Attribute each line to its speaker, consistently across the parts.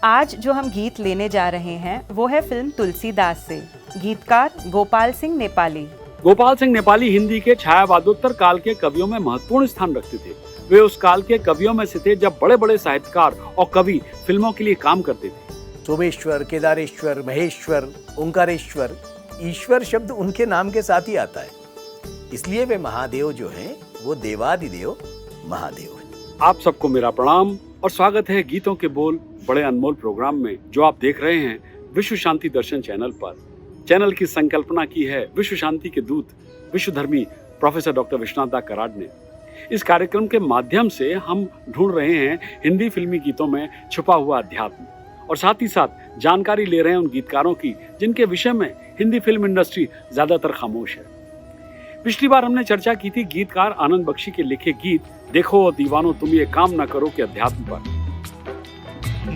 Speaker 1: आज जो हम गीत लेने जा रहे हैं वो है फिल्म तुलसीदास से। गीतकार गोपाल सिंह नेपाली।
Speaker 2: गोपाल सिंह नेपाली हिंदी के छायावादोत्तर काल के कवियों में महत्वपूर्ण स्थान रखते थे। वे उस काल के कवियों में से थे जब बड़े बड़े साहित्यकार और कवि फिल्मों के लिए काम करते थे।
Speaker 3: सोमेश्वर, केदारेश्वर, महेश्वर, ओंकारेश्वर, ईश्वर शब्द उनके नाम के साथ ही आता है, इसलिए वे महादेव जो हैं वो देवादिदेव महादेव हैं।
Speaker 2: आप सबको मेरा प्रणाम और स्वागत है गीतों के बोल बड़े अनमोल प्रोग्राम में, जो आप देख रहे हैं विश्व शांति दर्शन चैनल पर। चैनल की संकल्पना की है विश्व शांति के दूत विश्वधर्मी प्रोफेसर डॉक्टर विश्वनाथ कराड ने। इस कार्यक्रम के माध्यम से हम ढूंढ रहे हैं हिंदी फिल्मी गीतों में छुपा हुआ अध्यात्म, और साथ ही साथ जानकारी ले रहे हैं उन गीतकारों की जिनके विषय में हिंदी फिल्म इंडस्ट्री ज्यादातर खामोश है। पिछली बार हमने चर्चा की थी गीतकार आनंद बख्शी के लिखे गीत देखो ओ दीवानो तुम ये काम ना करो के अध्यात्म पर।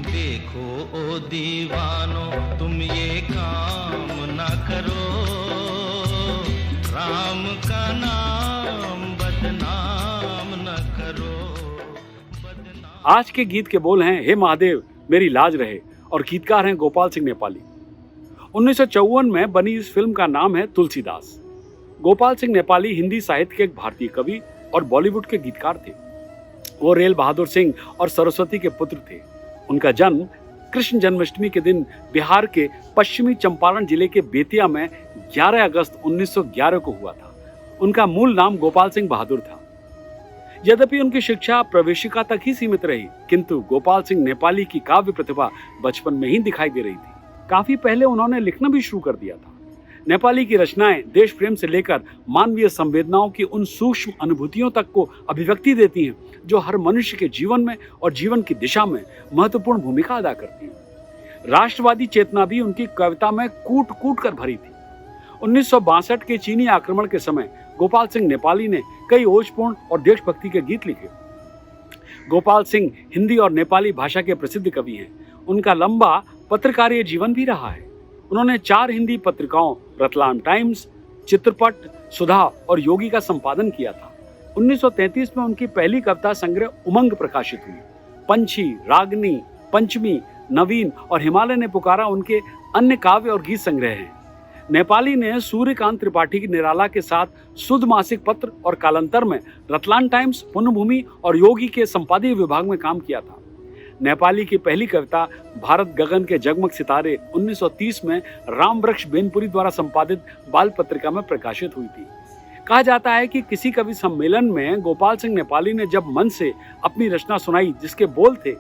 Speaker 4: देखो ओ दीवानो तुम ये काम ना करो, राम का नाम बदनाम न करो।
Speaker 2: आज के गीत के बोल हैं हे महादेव मेरी लाज रहे, और गीतकार हैं गोपाल सिंह नेपाली। 1954 में बनी इस फिल्म का नाम है तुलसीदास। गोपाल सिंह नेपाली हिंदी साहित्य के एक भारतीय कवि और बॉलीवुड के गीतकार थे। वो रेल बहादुर सिंह और सरस्वती के पुत्र थे। उनका जन्म कृष्ण जन्माष्टमी के दिन बिहार के पश्चिमी चंपारण जिले के बेतिया में 11 अगस्त 1911 को हुआ था। उनका मूल नाम गोपाल सिंह बहादुर था। यद्यपि उनकी शिक्षा प्रवेशिका तक ही सीमित रही, किंतु गोपाल सिंह नेपाली की काव्य प्रतिभा बचपन में ही दिखाई दे रही थी। काफी पहले उन्होंने लिखना भी शुरू कर दिया था। नेपाली की रचनाएं देश प्रेम से लेकर मानवीय संवेदनाओं की उन सूक्ष्म अनुभूतियों तक को अभिव्यक्ति देती हैं जो हर मनुष्य के जीवन में और जीवन की दिशा में महत्वपूर्ण भूमिका अदा करती हैं। राष्ट्रवादी चेतना भी उनकी कविता में कूट कूट कर भरी थी। 1962 के चीनी आक्रमण के समय गोपाल सिंह नेपाली ने कई ओजपूर्ण और देशभक्ति के गीत लिखे। गोपाल सिंह हिंदी और नेपाली भाषा के प्रसिद्ध कवि हैं। उनका लंबा पत्रकारीय जीवन भी रहा है। उन्होंने 4 हिंदी पत्रिकाओं रतलाम टाइम्स, चित्रपट, सुधा और योगी का संपादन किया था। 1933 में उनकी पहली कविता संग्रह उमंग प्रकाशित हुई। पंछी, रागनी, पंचमी, नवीन और हिमालय ने पुकारा उनके अन्य काव्य और गीत संग्रह हैं। नेपाली ने सूर्यकांत त्रिपाठी की निराला के साथ सुध मासिक पत्र और कालांतर में रतलाम टाइम्स, पुण्यभूमि और योगी के संपादकीय विभाग में काम किया था। नेपाली की पहली कविता भारत गगन के जगमग सितारे 1930 में राम वृक्ष बेनपुरी द्वारा संपादित बाल पत्रिका में प्रकाशित हुई थी। कहा जाता है कि किसी कवि सम्मेलन में गोपाल सिंह नेपाली ने जब मन से अपनी रचना सुनाई, जिसके बोल थे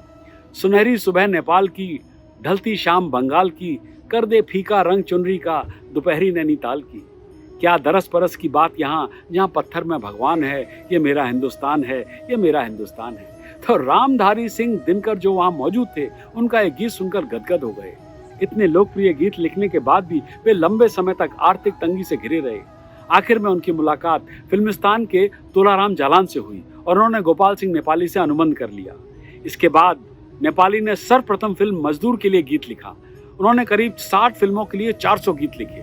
Speaker 2: सुनहरी सुबह नेपाल की, ढलती शाम बंगाल की, कर दे फीका रंग चुनरी का, दोपहरी नैनीताल की, क्या दरस परस की बात यहाँ जहाँ पत्थर में भगवान है, ये मेरा हिंदुस्तान है, ये मेरा हिंदुस्तान है। तो रामधारी सिंह दिनकर जो वहाँ मौजूद थे, उनका एक गीत सुनकर गदगद हो गए। इतने लोकप्रिय गीत लिखने के बाद भी वे लंबे समय तक आर्थिक तंगी से घिरे रहे। आखिर में उनकी मुलाकात फिल्मिस्तान के तोलाराम जालान से हुई और उन्होंने गोपाल सिंह नेपाली से अनुबंध कर लिया। इसके बाद नेपाली ने सर्वप्रथम फिल्म मजदूर के लिए गीत लिखा। उन्होंने करीब 60 फिल्मों के लिए 400 गीत लिखे।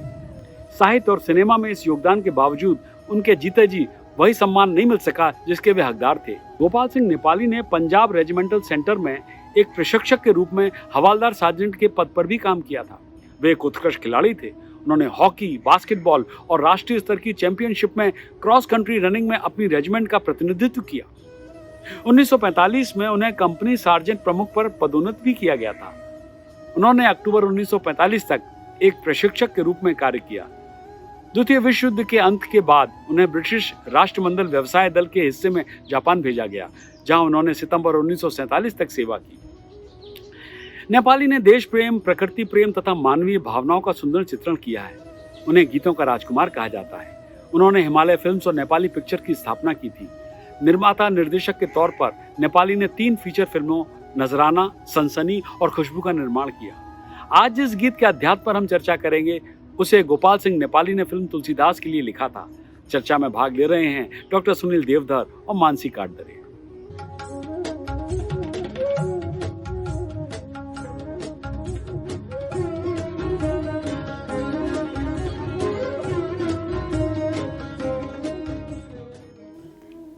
Speaker 2: साहित्य और सिनेमा में इस योगदान के बावजूद उनके जीते जी वही सम्मान नहीं मिल सका जिसके वे हकदार थे। गोपाल सिंह नेपाली ने पंजाब रेजिमेंटल सेंटर में एक प्रशिक्षक के रूप में हवालदार सार्जेंट के पद पर भी काम किया था। वे एक उत्कृष्ट खिलाड़ी थे। उन्होंने हॉकी, बास्केटबॉल और राष्ट्रीय स्तर की चैंपियनशिप में क्रॉस कंट्री रनिंग में अपनी रेजिमेंट का प्रतिनिधित्व किया। 1945 में उन्हें कंपनी सार्जेंट प्रमुख पर पदोन्नत भी किया गया था। उन्होंने अक्टूबर 1945 तक एक प्रशिक्षक के रूप में कार्य किया। द्वितीय विश्व युद्ध के अंत के बाद उन्हें ब्रिटिश राष्ट्रमंडल व्यवसाय दल के हिस्से में जापान भेजा गया, जहां उन्होंने सितंबर 1947 तक सेवा की। नेपाली ने देश प्रेम, प्रकृति प्रेम तथा मानवीय भावनाओं का सुंदर चित्रण किया है। उन्हें गीतों का राजकुमार कहा जाता है। उन्होंने हिमालय फिल्म्स और नेपाली पिक्चर की स्थापना की थी। निर्माता निर्देशक के तौर पर नेपाली ने 3 फीचर फिल्मों नजराना, सनसनी और खुशबू का निर्माण किया। आज जिस गीत के अध्यात्म पर हम चर्चा करेंगे उसे गोपाल सिंह नेपाली ने फिल्म तुलसीदास के लिए लिखा था। चर्चा में भाग ले रहे हैं डॉक्टर सुनील देवधर और मानसी काटदरे।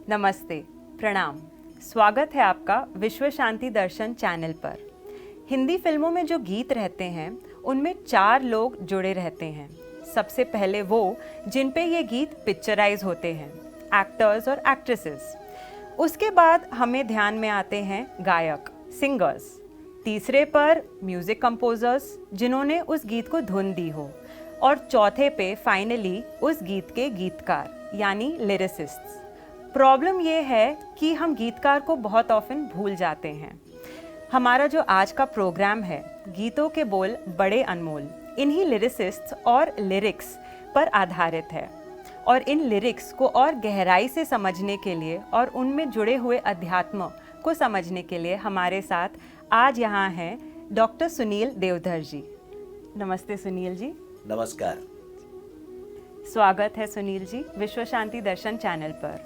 Speaker 1: नमस्ते, प्रणाम। स्वागत है आपका विश्व शांति दर्शन चैनल पर। हिंदी फिल्मों में जो गीत रहते हैं उनमें 4 लोग जुड़े रहते हैं। सबसे पहले वो जिन पे ये गीत पिक्चराइज होते हैं, एक्टर्स और एक्ट्रेसेस। उसके बाद हमें ध्यान में आते हैं गायक, सिंगर्स। तीसरे पर म्यूज़िक कंपोजर्स जिन्होंने उस गीत को धुन दी हो, और चौथे पे फाइनली उस गीत के गीतकार यानी लिरिसिस्ट्स। प्रॉब्लम ये है कि हम गीतकार को बहुत ऑफन भूल जाते हैं। हमारा जो आज का प्रोग्राम है, गीतों के बोल बड़े अनमोल, इन्हीं लिरिसिस्ट्स और लिरिक्स पर आधारित है। और इन लिरिक्स को और गहराई से समझने के लिए और उनमें जुड़े हुए अध्यात्म को समझने के लिए हमारे साथ आज यहाँ हैं डॉक्टर सुनील देवधर जी। नमस्ते सुनील जी।
Speaker 3: नमस्कार।
Speaker 1: स्वागत है सुनील जी विश्व शांति दर्शन चैनल पर।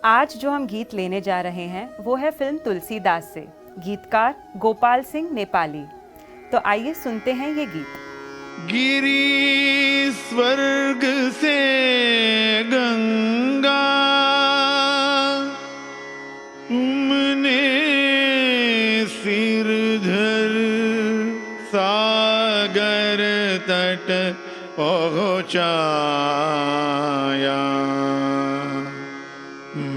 Speaker 1: आज जो हम गीत लेने जा रहे हैं वो है फिल्म तुलसीदास से, गीतकार गोपाल सिंह नेपाली। तो आइए सुनते हैं ये गीत।
Speaker 4: गिरी स्वर्ग से गंगा तुमने सिर धर सागर तट पहुँचाया,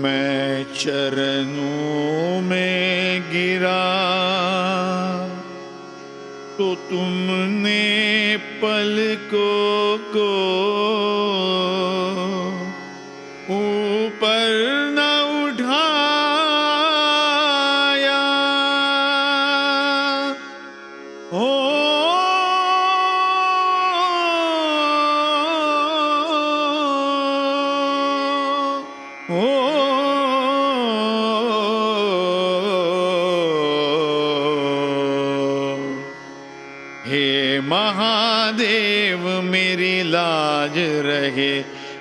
Speaker 4: मैं चरणों में गिरा तो तुमने पलकों को ऊपर न उठाया। हो हे महादेव मेरी लाज रहे,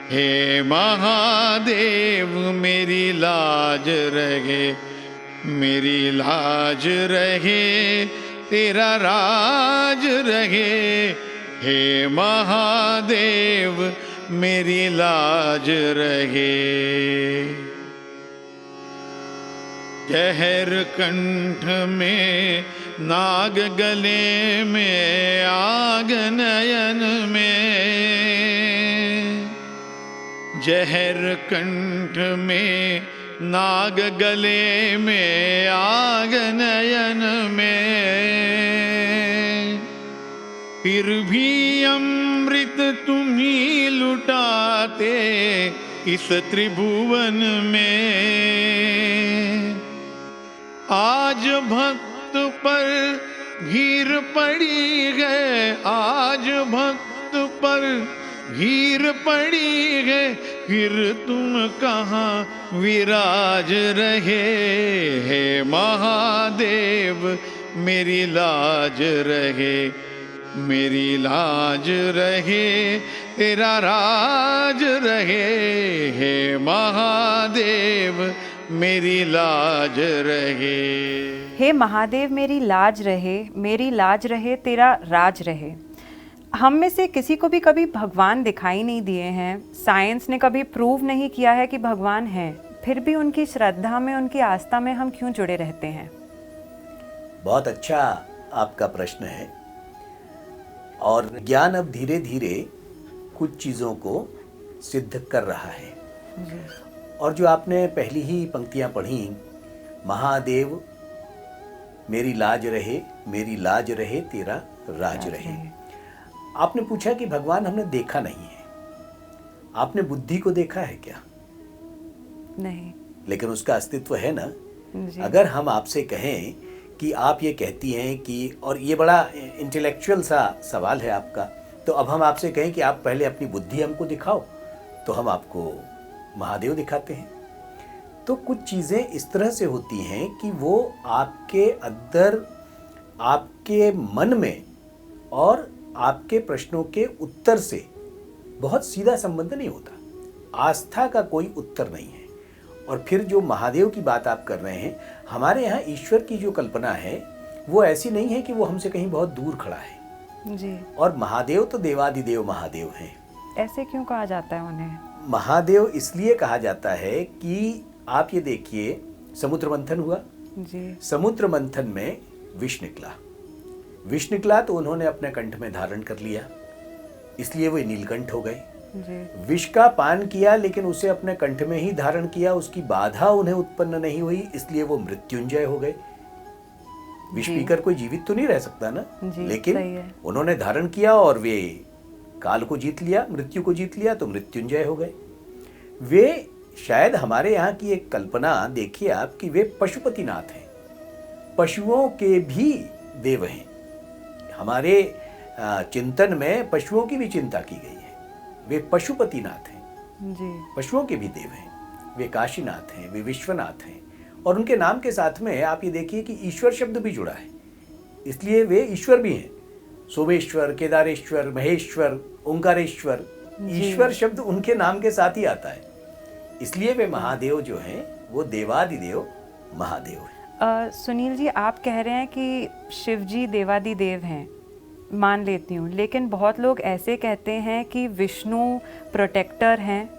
Speaker 4: हे महादेव मेरी लाज रहे, मेरी लाज रहे तेरा राज रहे। हे महादेव मेरी लाज रहे। जहर कंठ में नाग गले में आग नयन में, जहर कंठ में नाग गले में आग नयन में, फिर भी अमृत तुम ही लुटाते इस त्रिभुवन में। आज भक्त पर भीड़ पड़ी है, आज भक्त पर भीड़ पड़ी है, फिर तुम कहाँ विराज रहे। हे महादेव मेरी लाज रहे, मेरी लाज रहे तेरा राज रहे। हे महादेव मेरी लाज रहे।
Speaker 1: हे महादेव मेरी लाज रहे, मेरी लाज रहे तेरा राज रहे। हम में से किसी को भी कभी भगवान दिखाई नहीं दिए हैं, साइंस ने कभी प्रूव नहीं किया है कि भगवान है, फिर भी उनकी श्रद्धा में, उनकी आस्था में हम क्यों जुड़े रहते हैं?
Speaker 3: बहुत अच्छा आपका प्रश्न है। और ज्ञान अब धीरे धीरे कुछ चीज़ों को सिद्ध कर रहा है
Speaker 1: जी।
Speaker 3: और जो आपने पहली ही पंक्तियां पढ़ी, महादेव मेरी लाज रहे, मेरी लाज रहे तेरा राज रहे। आपने पूछा कि भगवान हमने देखा नहीं है। आपने बुद्धि को देखा है क्या?
Speaker 1: नहीं।
Speaker 3: लेकिन उसका अस्तित्व है ना।
Speaker 1: जी।
Speaker 3: अगर हम आपसे कहें कि आप ये कहती हैं कि, और ये बड़ा इंटेलेक्चुअल सा सवाल है आपका, तो अब हम आपसे कहें कि आप पहले अपनी बुद्धि हमको दिखाओ, तो हम आपको महादेव दिखाते हैं। तो कुछ चीज़ें इस तरह से होती हैं कि वो आपके अंदर, आपके मन में और आपके प्रश्नों के उत्तर से बहुत सीधा संबंध नहीं होता। आस्था का कोई उत्तर नहीं है। और फिर जो महादेव की बात आप कर रहे हैं, हमारे यहाँ ईश्वर की जो कल्पना है वो ऐसी नहीं है कि वो हमसे कहीं बहुत दूर खड़ा है
Speaker 1: जी।
Speaker 3: और महादेव तो देवादिदेव महादेव हैं।
Speaker 1: ऐसे क्यों कहा जाता है उन्हें?
Speaker 3: महादेव इसलिए कहा जाता है कि आप ये देखिए, समुद्र मंथन हुआ
Speaker 1: जी।
Speaker 3: समुद्र मंथन में विष निकला, विष निकला तो उन्होंने अपने कंठ में धारण कर लिया, इसलिए वे नीलकंठ हो गए।
Speaker 1: जी।
Speaker 3: विष का पान किया लेकिन उसे अपने कंठ में ही धारण किया, उसकी बाधा उन्हें उत्पन्न नहीं हुई, इसलिए वो मृत्युंजय हो गए। विष
Speaker 1: जी।
Speaker 3: पीकर कोई जीवित तो नहीं रह सकता ना,
Speaker 1: जी, सही
Speaker 3: लेकिन
Speaker 1: है।
Speaker 3: उन्होंने धारण किया और वे काल को जीत लिया, मृत्यु को जीत लिया, तो मृत्युंजय हो गए। वे शायद हमारे यहाँ की एक कल्पना देखिए आप कि वे पशुपतिनाथ हैं, पशुओं के भी देव हैं। हमारे चिंतन में पशुओं की भी चिंता की गई है। वे पशुपतिनाथ हैं,
Speaker 1: जी।
Speaker 3: पशुओं के भी देव हैं। वे काशीनाथ हैं, वे विश्वनाथ हैं, और उनके नाम के साथ में आप ये देखिए कि ईश्वर शब्द भी जुड़ा है, इसलिए वे ईश्वर भी हैं। सोमेश्वर, केदारेश्वर, महेश्वर, ओंकारेश्वर, ईश्वर शब्द उनके नाम के साथ ही आता है, इसलिए वे महादेव जो हैं वो देवादिदेव महादेव हैं।
Speaker 1: सुनील जी, आप कह रहे हैं कि शिव जी देवादिदेव हैं, मान लेती हूँ, लेकिन बहुत लोग ऐसे कहते हैं कि विष्णु प्रोटेक्टर हैं,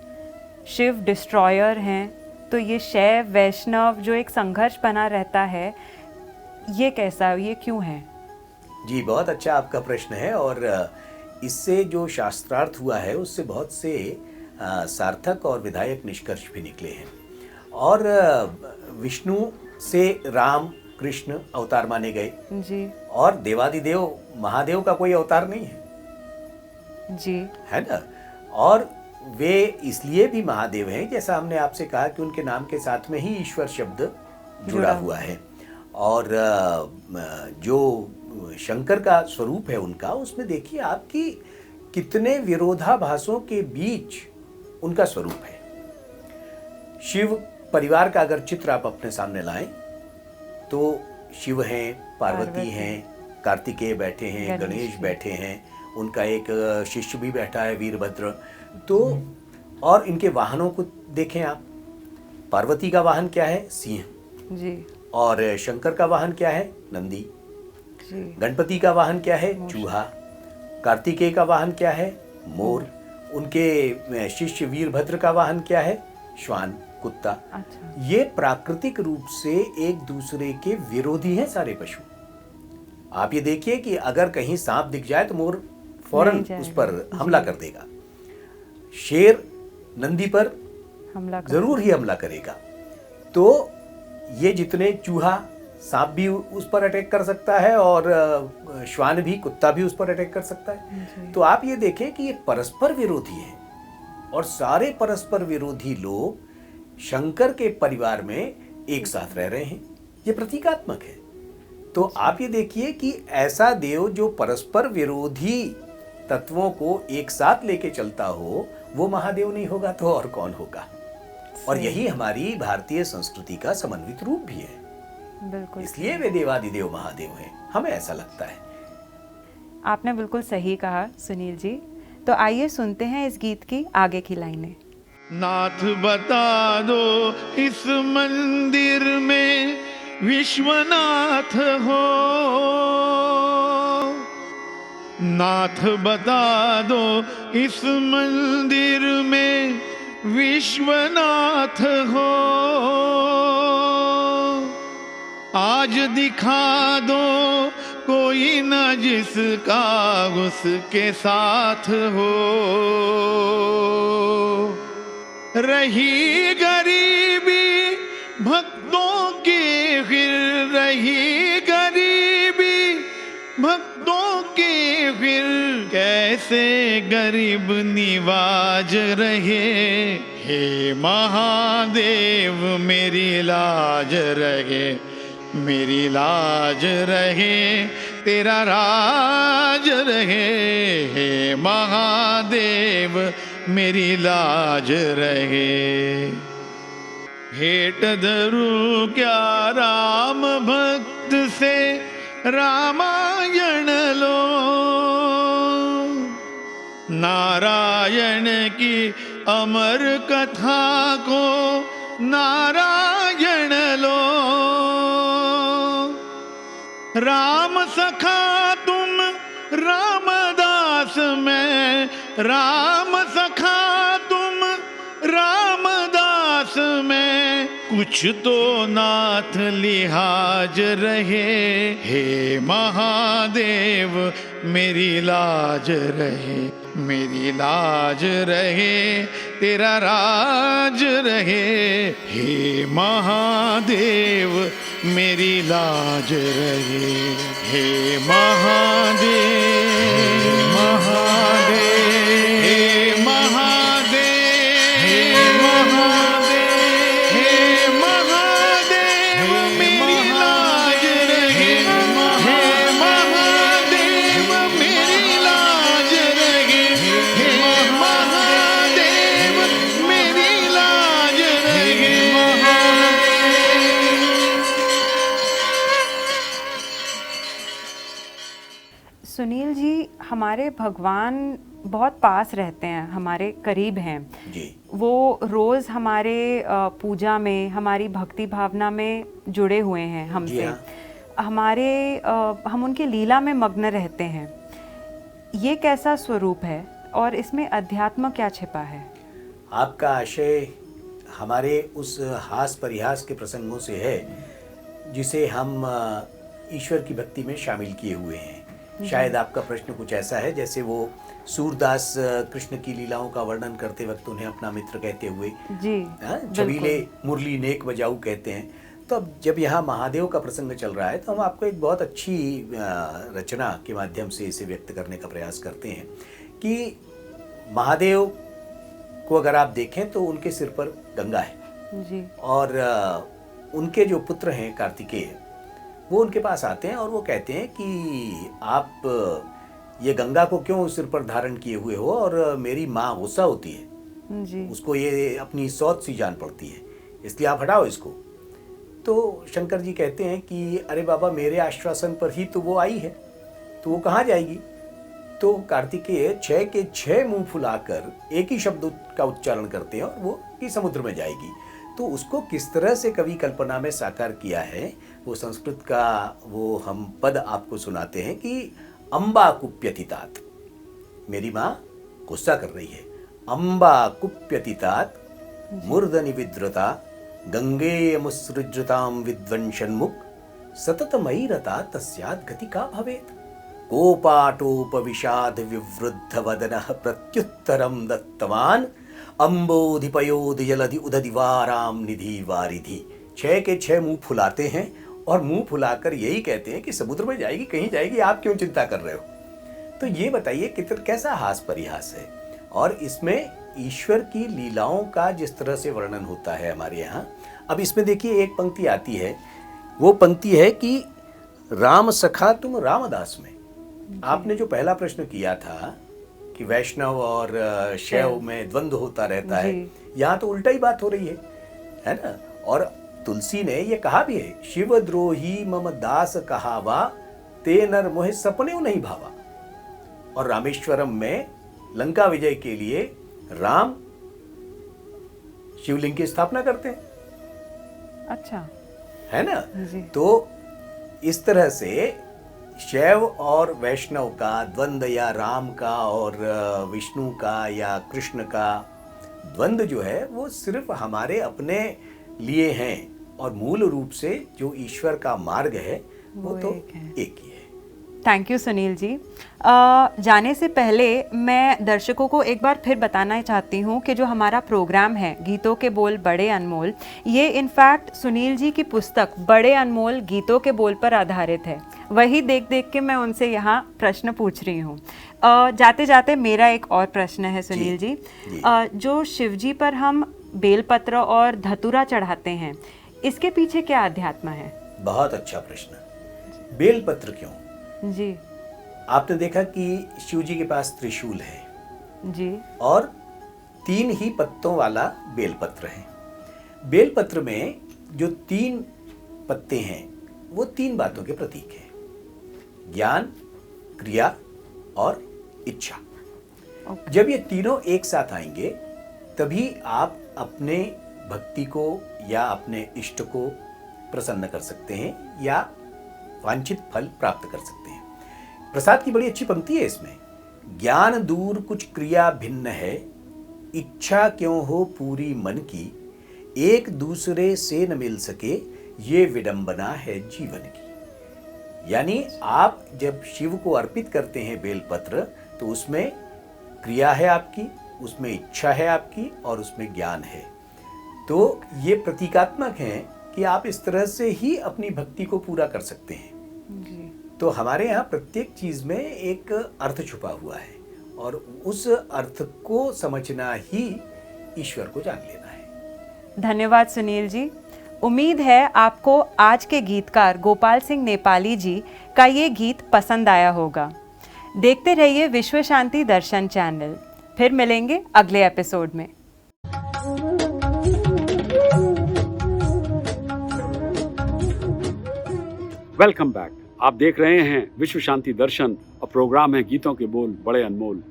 Speaker 1: शिव डिस्ट्रॉयर हैं, तो ये शैव वैष्णव जो एक संघर्ष बना रहता है, ये कैसा, ये क्यों है?
Speaker 3: जी, बहुत अच्छा आपका प्रश्न है, और इससे जो शास्त्रार्थ हुआ है उससे बहुत से सार्थक और विधायक निष्कर्ष भी निकले हैं। और विष्णु से राम कृष्ण अवतार माने गए
Speaker 1: जी।
Speaker 3: और देवादिदेव महादेव का कोई अवतार नहीं है,
Speaker 1: जी।
Speaker 3: है ना। और वे इसलिए भी महादेव हैं, जैसा हमने आपसे कहा कि उनके नाम के साथ में ही ईश्वर शब्द जुड़ा हुआ है। और जो शंकर का स्वरूप है उनका, उसमें देखिए आपकी कितने विरोधाभासों के बीच उनका स्वरूप है। शिव परिवार का अगर चित्र आप अपने सामने लाएं तो शिव हैं, पार्वती हैं, कार्तिकेय बैठे हैं, गणेश बैठे हैं, उनका एक शिष्य भी बैठा है वीरभद्र। तो और इनके वाहनों को देखें आप, पार्वती का वाहन क्या है? सिंह
Speaker 1: जी।
Speaker 3: और शंकर का वाहन क्या है? नंदी।
Speaker 1: जी।
Speaker 3: गणपति का वाहन क्या है? चूहा। कार्तिकेय का वाहन क्या है? मोर। उनके शिष्य वीरभद्र का वाहन क्या है? श्वान, कुत्ता।
Speaker 1: अच्छा।
Speaker 3: ये प्राकृतिक रूप से एक दूसरे के विरोधी हैं सारे पशु। आप ये देखिए कि अगर कहीं सांप दिख जाए तो मोर फौरन उस पर हमला कर देगा, शेर नंदी पर जरूर ही हमला करेगा। तो ये जितने, चूहा, सांप भी उस पर अटैक कर सकता है, और श्वान भी, कुत्ता भी उस पर अटैक कर सकता है। तो आप ये देखें कि ये परस्पर विरोधी हैं, और सारे परस्पर विरोधी लोग शंकर के परिवार में एक साथ रह रहे हैं। ये प्रतीकात्मक है। तो आप ये देखिए कि ऐसा देव जो परस्पर विरोधी तत्वों को एक साथ लेके चलता हो, वो महादेव नहीं होगा तो और कौन होगा? और यही हमारी भारतीय संस्कृति का समन्वित रूप भी है।
Speaker 1: बिल्कुल,
Speaker 3: इसलिए वे देवादिदेव महादेव हैं, हमें ऐसा लगता है।
Speaker 1: आपने बिल्कुल सही कहा सुनील जी। तो आइए सुनते हैं इस गीत की आगे की लाइनें।
Speaker 4: नाथ बता दो इस मंदिर में विश्वनाथ हो, नाथ बता दो इस मंदिर में विश्वनाथ हो, आज दिखा दो कोई न जिसका उसके साथ हो, रही गरीबी भक्तों की फिर रही गरीबी भक्तों की फिर कैसे गरीब निवाज रहे, हे महादेव मेरी लाज रहे, मेरी लाज रहे, तेरा राज रहे, हे महादेव मेरी लाज रहे। भेंट धरूं क्या राम भक्त से रामायण लो, नारायण की अमर कथा को नारायण लो, राम सखा तुम रामदास में, राम सखा तुम रामदास में,
Speaker 5: कुछ तो नाथ लिहाज रहे, हे महादेव मेरी लाज रहे, मेरी लाज रहे, तेरा राज रहे, हे महादेव मेरी लाज रहे, हे महादेव, महादेव, हे महादेव, हे महादेव, हे महादेव मेरी लाज रहे, हे महादेव मेरी लाज रहे, हे महादेव मेरी लाज रहे।
Speaker 1: सुनील जी, हमारे भगवान बहुत पास रहते हैं, हमारे करीब हैं
Speaker 3: जी।
Speaker 1: वो रोज़ हमारे पूजा में, हमारी भक्ति भावना में जुड़े हुए हैं
Speaker 3: जी
Speaker 1: हमसे।
Speaker 3: हाँ।
Speaker 1: हम उनके लीला में मग्न रहते हैं। ये कैसा स्वरूप है और इसमें अध्यात्म क्या छिपा है?
Speaker 3: आपका आशय हमारे उस हास परिहास के प्रसंगों से है जिसे हम ईश्वर की भक्ति में शामिल किए हुए हैं। शायद आपका प्रश्न कुछ ऐसा है जैसे वो सूरदास कृष्ण की लीलाओं का वर्णन करते वक्त उन्हें अपना मित्र कहते हुए
Speaker 1: जी,
Speaker 3: छबीले मुरली नेक बजाऊ कहते हैं। तो अब जब यहाँ महादेव का प्रसंग चल रहा है तो हम आपको एक बहुत अच्छी रचना के माध्यम से इसे व्यक्त करने का प्रयास करते हैं कि महादेव को अगर आप देखें तो उनके सिर पर गंगा है
Speaker 1: जी,
Speaker 3: और उनके जो पुत्र हैं कार्तिकेय, वो उनके पास आते हैं और वो कहते हैं कि आप ये गंगा को क्यों सिर पर धारण किए हुए हो, और मेरी माँ गुस्सा होती है,
Speaker 1: जी,
Speaker 3: उसको ये अपनी सौत सी जान पड़ती है, इसलिए आप हटाओ इसको। तो शंकर जी कहते हैं कि अरे बाबा, मेरे आश्वासन पर ही तो वो आई है, तो वो कहाँ जाएगी? तो कार्तिकेय 6 के 6 मुंह फुलाकर एक ही शब्द का उच्चारण करते हैं और वो कि समुद्र में जाएगी। तो उसको किस तरह से कवि कल्पना में साकार किया है, वो संस्कृत का वो हम पद आपको सुनाते हैं कि अम्बा कुप्यतितात, मेरी माँ गुस्सा कर रही है, अम्बा कुप्यतितात मूर्धनि विद्रता गंगे मुसृजताम विद्वंशन्मुख सततमयी रता तस्यात् गति का भवेत्, कोपाटोपविषाद विवृद्ध वदनः प्रत्युत्तरम दत्तवान अम्बोधिपयोधि जलधि उदधिवाराम निधि वारिधि। 6 के 6 मुंह फुलाते हैं और मुंह फुलाकर यही कहते हैं कि समुद्र में जाएगी, कहीं जाएगी, आप क्यों चिंता कर रहे हो? तो ये बताइए कितना कैसा हास परिहास है। और इसमें ईश्वर की लीलाओं का जिस तरह से वर्णन होता है हमारे यहाँ। अब इसमें देखिए एक पंक्ति आती है, वो पंक्ति है कि राम सखा तुम रामदास में। आपने जो पहला प्रश्न किया था कि वैष्णव और शैव में द्वंद्व होता रहता है, यहाँ तो उल्टा ही बात हो रही है ना। और तुलसी ने ये कहा भी है, शिव द्रोही मम दास कहावा ते नर मोहे सपने नहीं भावा। और रामेश्वरम में लंका विजय के लिए राम शिवलिंग की स्थापना करते हैं,
Speaker 1: अच्छा
Speaker 3: है ना
Speaker 1: जी।
Speaker 3: तो इस तरह से शैव और वैष्णव का द्वंद्व या राम का और विष्णु का या कृष्ण का द्वंद्व जो है वो सिर्फ हमारे अपने लिए हैं, और मूल रूप से जो ईश्वर का मार्ग है वो तो एक ही है।
Speaker 1: Thank you Sunil ji. जाने से पहले मैं दर्शकों को एक बार फिर बताना चाहती हूँ कि जो हमारा प्रोग्राम है गीतों के बोल बड़े अनमोल, ये इनफैक्ट सुनील जी की पुस्तक बड़े अनमोल गीतों के बोल पर आधारित है। वही देख देख के मैं उनसे यहाँ प्रश्न पूछ रही हूँ। जाते जाते मेरा एक और प्रश्न है सुनील जी। जो शिव जी पर हम बेलपत्र और धतूरा चढ़ाते हैं, इसके पीछे क्या अध्यात्म है?
Speaker 3: बहुत अच्छा प्रश्न। बेलपत्र क्यों?
Speaker 1: जी,
Speaker 3: आपने देखा कि शिव जी के पास त्रिशूल है
Speaker 1: जी, और
Speaker 3: 3 ही पत्तों वाला बेलपत्र है। बेलपत्र में जो 3 पत्ते हैं वो 3 बातों के प्रतीक हैं, ज्ञान, क्रिया और इच्छा। जब ये तीनों एक साथ आएंगे तभी आप अपने भक्ति को या अपने इष्ट को प्रसन्न कर सकते हैं या वांछित फल प्राप्त कर सकते हैं। प्रसाद की बड़ी अच्छी पंक्ति है इसमें, ज्ञान दूर कुछ क्रिया भिन्न है, इच्छा क्यों हो पूरी मन की, एक दूसरे से न मिल सके ये विडंबना है जीवन की। यानी आप जब शिव को अर्पित करते हैं बेलपत्र, तो उसमें क्रिया है आपकी, उसमें इच्छा है आपकी और उसमें ज्ञान है। तो ये प्रतीकात्मक है कि आप इस तरह से ही अपनी भक्ति को पूरा कर सकते हैं। तो हमारे यहाँ प्रत्येक चीज में एक अर्थ छुपा हुआ है और उस अर्थ को समझना ही ईश्वर को जान लेना है।
Speaker 1: धन्यवाद सुनील जी। उम्मीद है आपको आज के गीतकार गोपाल सिंह नेपाली जी का ये गीत पसंद आया होगा। देखते रहिए विश्व शांति दर्शन चैनल। फिर मिलेंगे अगले एपिसोड में।
Speaker 2: Welcome back. आप देख रहे हैं विश्व शांति दर्शन और प्रोग्राम है गीतों के बोल बड़े अनमोल।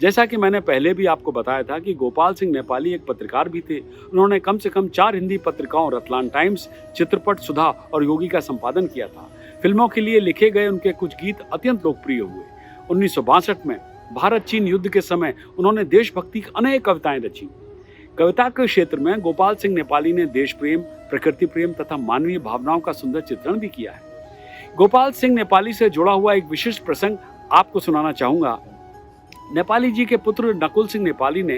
Speaker 2: जैसा कि मैंने पहले भी आपको बताया था कि गोपाल सिंह नेपाली एक पत्रकार भी थे। उन्होंने कम से कम 4 हिंदी पत्रिकाओं रतलाम टाइम्स, चित्रपट, सुधा और योगी का संपादन किया था। फिल्मों के लिए लिखे गए उनके कुछ गीत अत्यंत लोकप्रिय हुए। 1962 में भारत चीन युद्ध के समय उन्होंने देशभक्ति की अनेक कविताएं रची। कविता के क्षेत्र में गोपाल सिंह नेपाली ने देश प्रेम, प्रकृति प्रेम तथा मानवीय भावनाओं का सुंदर चित्रण भी किया है। गोपाल सिंह नेपाली से जुड़ा हुआ एक विशिष्ट प्रसंग आपको सुनाना चाहूंगा। नेपाली जी के पुत्र नकुल सिंह नेपाली ने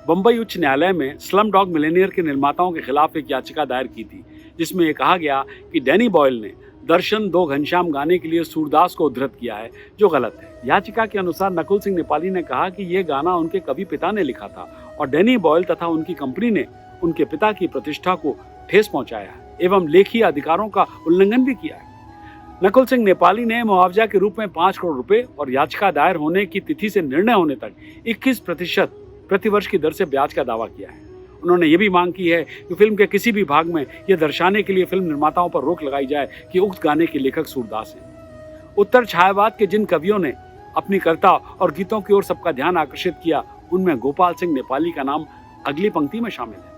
Speaker 2: बंबई उच्च न्यायालय में स्लम डॉग मिलेनियर के निर्माताओं के खिलाफ एक याचिका दायर की थी, जिसमें यह कहा गया कि डैनी बॉयल ने दर्शन 2 घनश्याम गाने के लिए सूरदास को उद्धृत किया है, जो गलत है। याचिका के अनुसार नकुल सिंह नेपाली ने कहा कि यह गाना उनके कवि पिता ने लिखा था और डैनी बॉयल तथा उनकी कंपनी ने उनके पिता की प्रतिष्ठा को ठेस पहुंचाया है एवं लेखी अधिकारों का उल्लंघन भी किया है। नकुल सिंह नेपाली ने मुआवजा के रूप में 5 करोड़ रुपए और याचिका दायर होने की तिथि से निर्णय होने तक 21% प्रतिवर्ष की दर से ब्याज का दावा किया है। उन्होंने ये भी मांग की है कि फिल्म के किसी भी भाग में यह दर्शाने के लिए फिल्म निर्माताओं पर रोक लगाई जाए कि उक्त गाने के लेखक सूरदास हैं। उत्तर छायावाद के जिन कवियों ने अपनी कविता और गीतों की ओर सबका ध्यान आकर्षित किया, उनमें गोपाल सिंह नेपाली का नाम अगली पंक्ति में शामिल है।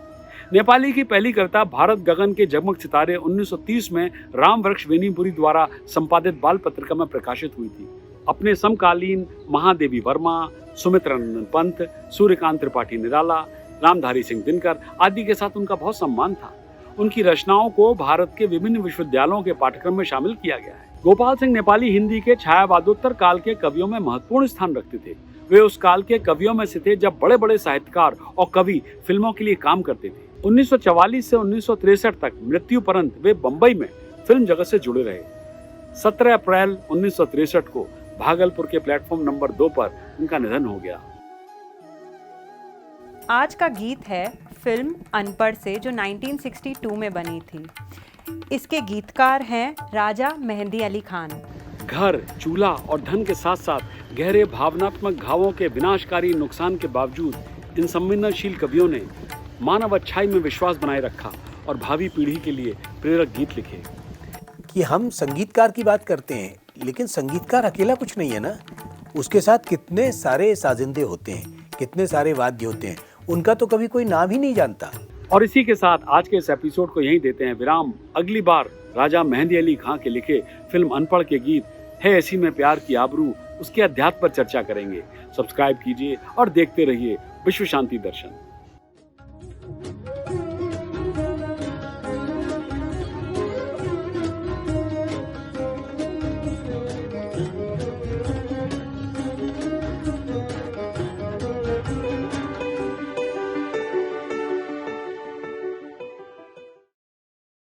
Speaker 2: नेपाली की पहली कविता भारत गगन के जगमग सितारे 1930 में राम वृक्ष वेनीपुरी द्वारा संपादित बाल पत्रिका में प्रकाशित हुई थी। अपने समकालीन महादेवी वर्मा, सुमित्रा नंदन पंत, सूर्यकांत त्रिपाठी निराला, रामधारी सिंह दिनकर आदि के साथ उनका बहुत सम्मान था। उनकी रचनाओं को भारत के विभिन्न विश्वविद्यालयों के पाठ्यक्रम में शामिल किया गया है। गोपाल सिंह नेपाली हिंदी के छायावादोत्तर काल के कवियों में महत्वपूर्ण स्थान रखते थे। वे उस काल के कवियों में से थे जब बड़े बड़े साहित्यकार और कवि फिल्मों के लिए काम करते थे। 1944 से 1963 तक मृत्यु पर्यंत वे बंबई में फिल्म जगत से जुड़े रहे। 17 अप्रैल 1963 को भागलपुर के प्लेटफॉर्म नंबर 2 पर उनका निधन हो गया।
Speaker 1: आज का गीत है फिल्म अनपढ़ से, जो 1962 में बनी थी। इसके गीतकार हैं राजा मेहंदी अली खान।
Speaker 2: घर, चूल्हा और धन के साथ साथ गहरे भावनात्मक घावों के विनाशकारी नुकसान के बावजूद इन संवेदनशील कवियों ने मानव अच्छाई में विश्वास बनाए रखा और भावी पीढ़ी के लिए प्रेरक गीत लिखे।
Speaker 3: कि हम संगीतकार की बात करते हैं, लेकिन संगीतकार अकेला कुछ नहीं है ना, उसके साथ कितने सारे साजिंदे होते हैं, कितने सारे वाद्य होते हैं, उनका तो कभी कोई नाम ही नहीं जानता।
Speaker 2: और इसी के साथ आज के इस एपिसोड को यहीं देते हैं विराम। अगली बार राजा मेहंदी अली खां के लिखे फिल्म अनपढ़ के गीत है ऐसी में प्यार की आबरू, उसके अध्यात्म पर चर्चा करेंगे। सब्सक्राइब कीजिए और देखते रहिए विश्व शांति दर्शन।